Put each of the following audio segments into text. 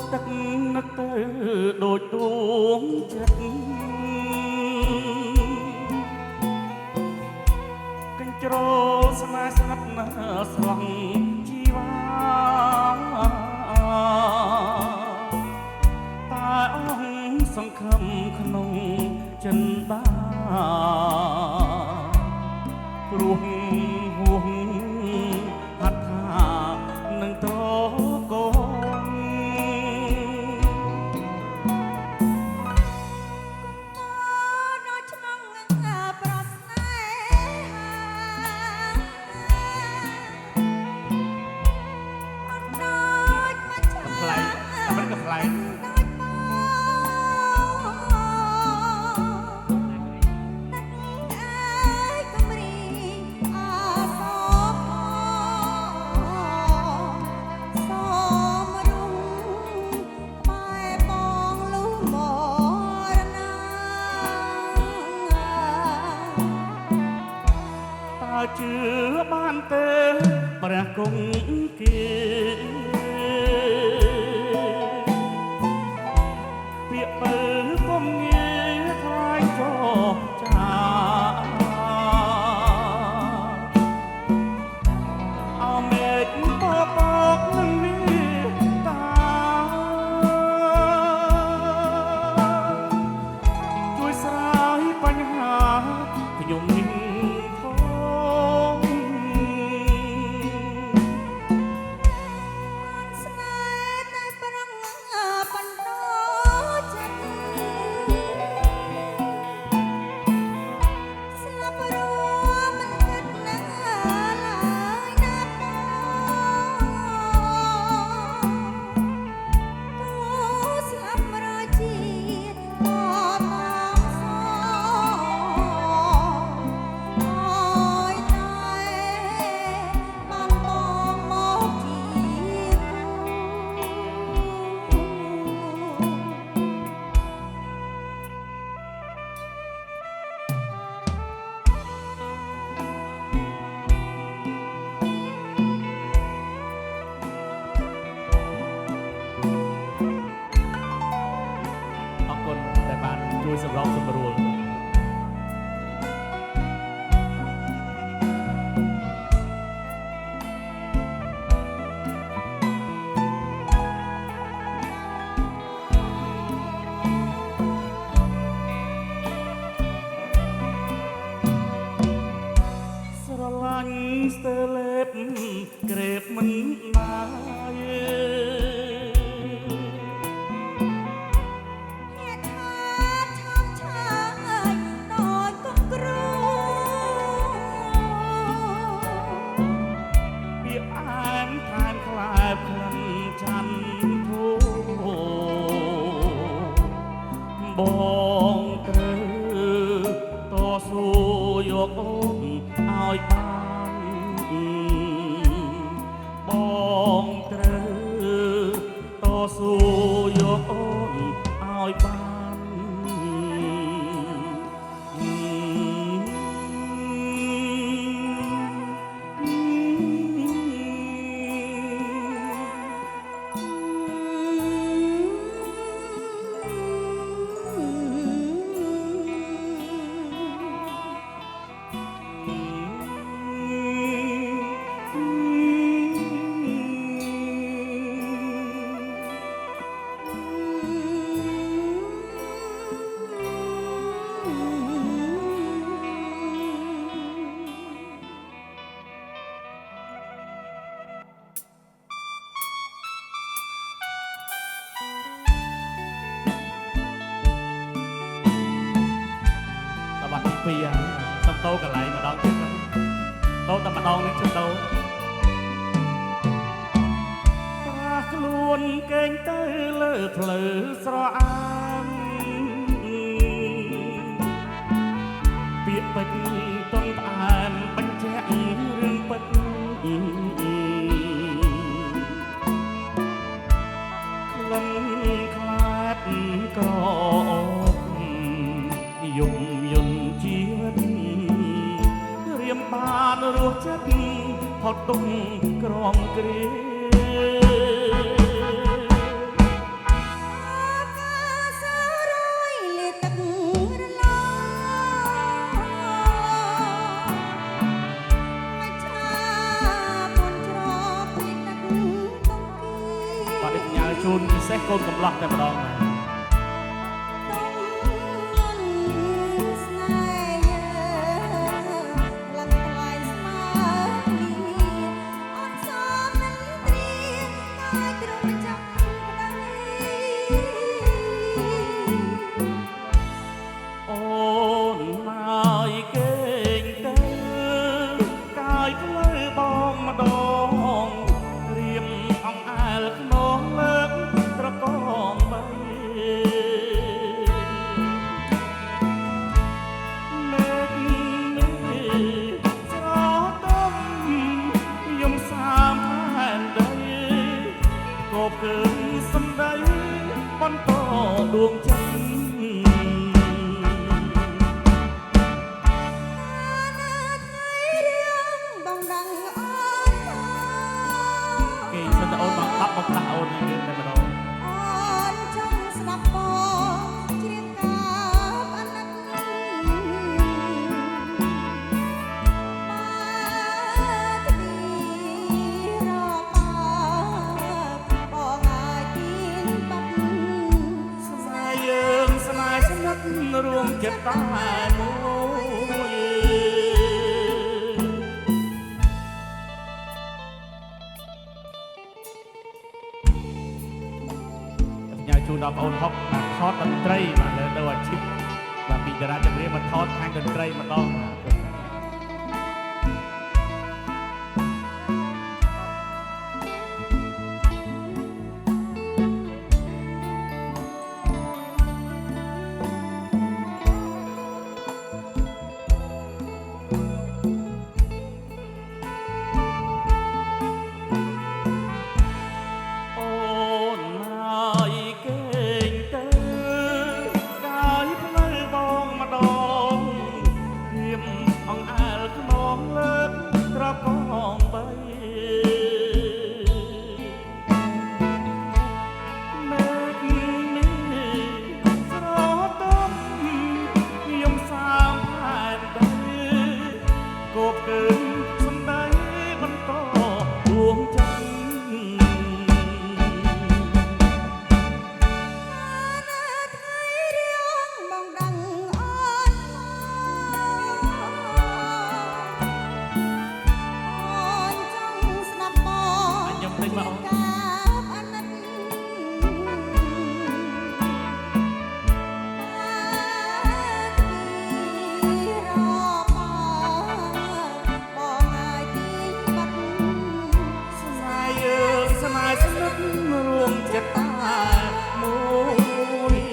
កទឹកនឹកទៅដូចដួងចិត្តកញ្ជ្រោលស្នេហ៍ស្និទ្ធណាស្រង់ជីវ៉ាតែអង្គសង្ឃឹមក្នុងចិនដាព្រោះហួងហត្ថថានឹងត្រកូនជឿបានទេព្រះគង់គេពាក្យបើគុំងារថ្លៃចោចាអមេឃបបកនឹងនេះតាជួយស្រាយបញ្ហាខ្ញុំនេះជួយសម្របសម្រួលស្រឡាញ់ស្ទើលេបក្រេបមិនណាយបងត្រូវតស៊ូយកអូនឲ្យបានបងត្រូវតស៊ូយកអូនឲ្យបានពីសំតោកន្លែងម្ដងទៀតតោតែម្ដងនេះសំតោប្រាខ្លួនកេងទៅលើផ្លូវស្រអាងពាក្យពេចន៍តន់ផ្អែមបញ្ជាក់រឿងពិតក្លិនខ្លាតក្រយំយន់ជីវិតរៀមបានរស់ចិត្តផុតទុកក្រំគ្រា នពិសេសកូនកំឡោះតែម្ដងណាដួងចិត្តគេសិនតែអូនមកបាក់មកដាក់អូនហ្នឹងតែម្ដងអូនចង់ស្ដាប់បងច្រៀងកាបអាណិតបាទទីរកបងអាចទីបាត់ស្នេហ៍យើងស្នេហ៍ស្និទ្ធរួមចិត្តតែមួយជូនដល់បងប្អូនហុកបាទថតតន្ត្រីបាទលើទៅអាជីពបាទពីតារាចម្រៀងមកថតខាងតន្ត្រីម្ដងរួមចិត្តតែមួយ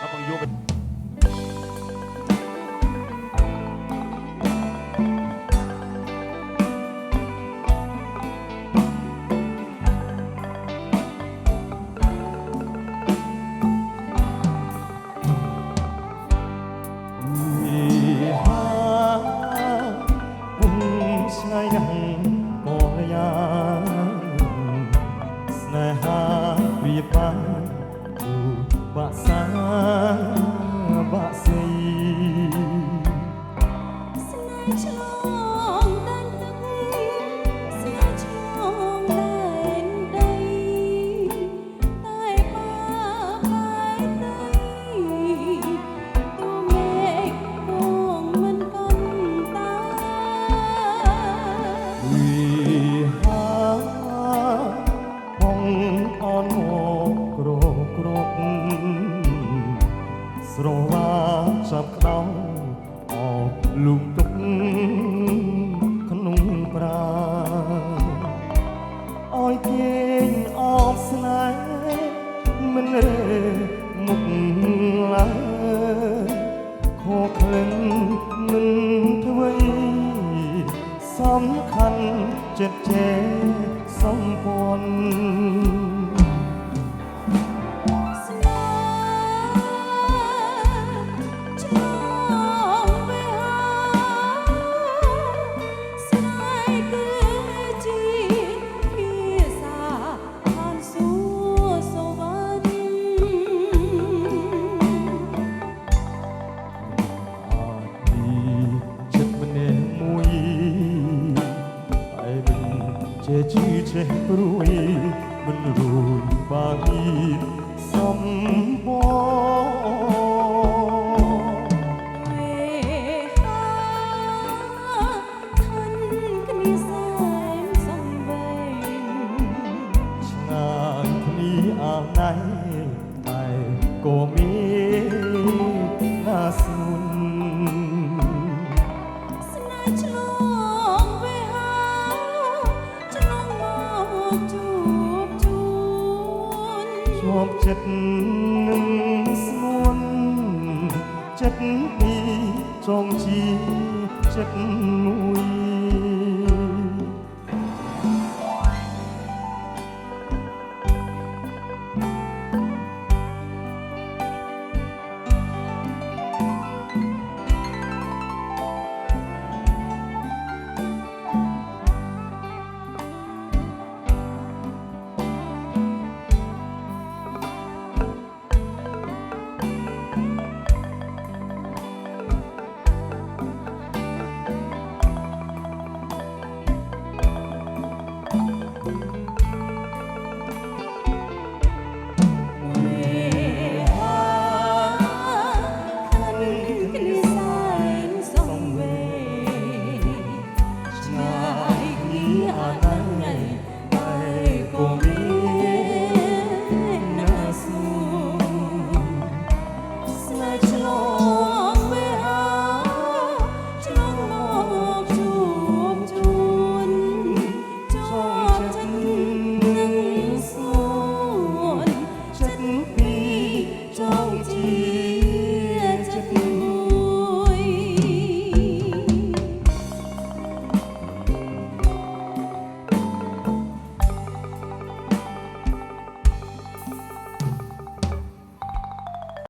អបយកបាក់សាបាក់ស្រីស្នេហ៍ឆ្លងដែនទឹកស្នេហ៍ឆ្លងដែនដីតែបាបែកដីទូមេឃគង់មិនកាន់តាវិហាបងអនមកក្រគ្រប់ស្រវាចាប់ក្តៅអបលូកទុកក្នុងប្រាអោយគេអបស្នេហ៍មិនរេមុខឡើយខកក្លិនមិនអ្វីសំខាន់ចិត្តជេសំពន់ ចិត្តនឹងស្ងួនចិត្តពីរចងជាចិត្តមួយ